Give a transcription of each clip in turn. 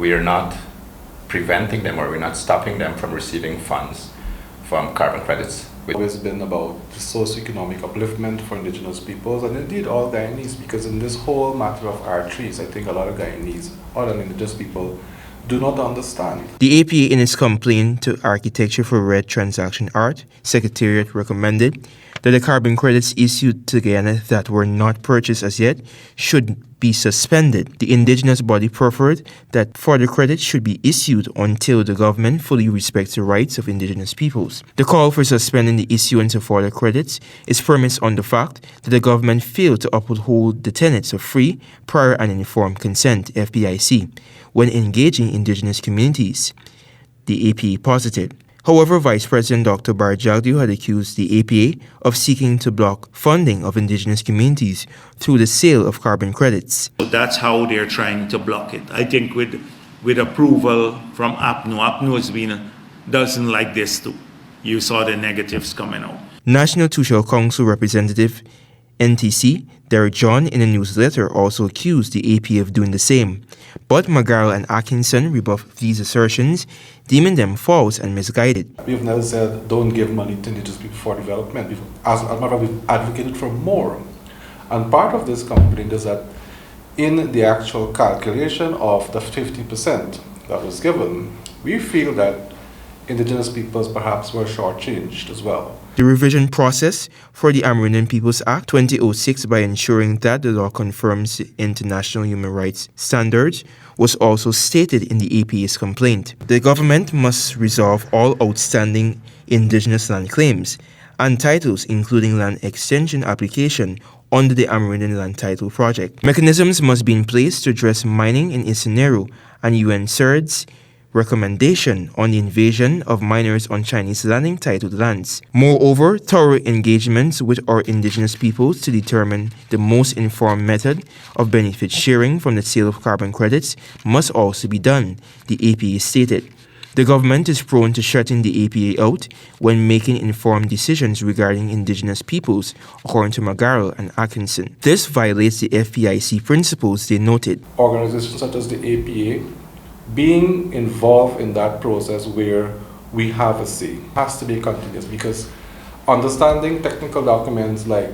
we are not preventing them, or we're not stopping them from receiving funds from carbon credits. It's always been about the socioeconomic upliftment for Indigenous peoples, and indeed all Guyanese, because in this whole matter of our trees, I think a lot of Guyanese, or Indigenous people, do not understand. The APA, in its complaint to Architecture for Red Transaction Art, Secretariat recommended that the carbon credits issued to Guyana that were not purchased as yet should be suspended. The indigenous body preferred that further credits should be issued until the government fully respects the rights of indigenous peoples. The call for suspending the issuance of further credits is premised on the fact that the government failed to uphold the tenets of free, prior and informed consent, FPIC, when engaging indigenous communities. The APA posited. However, Vice President Dr. Barjagdio had accused the APA of seeking to block funding of indigenous communities through the sale of carbon credits. That's how they're trying to block it. I think with approval from APNU has been doesn't like this too. You saw the negatives coming out. National Trucial Council representative NTC Derek John in a newsletter also accused the APA of doing the same, but McGarrell and Atkinson rebuffed these assertions, deeming them false and misguided. We've never said don't give money to indigenous people for development. As a matter of fact, we've advocated for more. And part of this complaint is that in the actual calculation of the 50% that was given, we feel that indigenous peoples perhaps were shortchanged as well. The revision process for the Amerindian Peoples Act 2006, by ensuring that the law confirms the international human rights standards, was also stated in the APA's complaint. The government must resolve all outstanding indigenous land claims and titles, including land extension application under the Amerindian Land Title Project. Mechanisms must be in place to address mining in Isinero and UNCERD's recommendation on the invasion of miners on Chinese landing titled lands. Moreover, thorough engagements with our indigenous peoples to determine the most informed method of benefit sharing from the sale of carbon credits must also be done, the APA stated. The government is prone to shutting the APA out when making informed decisions regarding indigenous peoples, according to McGarrell and Atkinson. This violates the FPIC principles, they noted. Organizations such as the APA being involved in that process where we have a say has to be continuous, because understanding technical documents like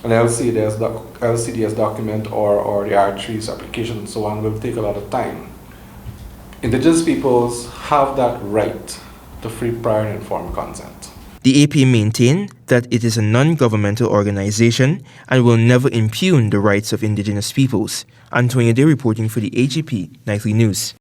an LCDS document or the R3's application and so on will take a lot of time. Indigenous peoples have that right to free, prior and informed consent. The APA maintained that it is a non-governmental organization and will never impugn the rights of indigenous peoples. Antonio Dey reporting for the AGP Nightly News.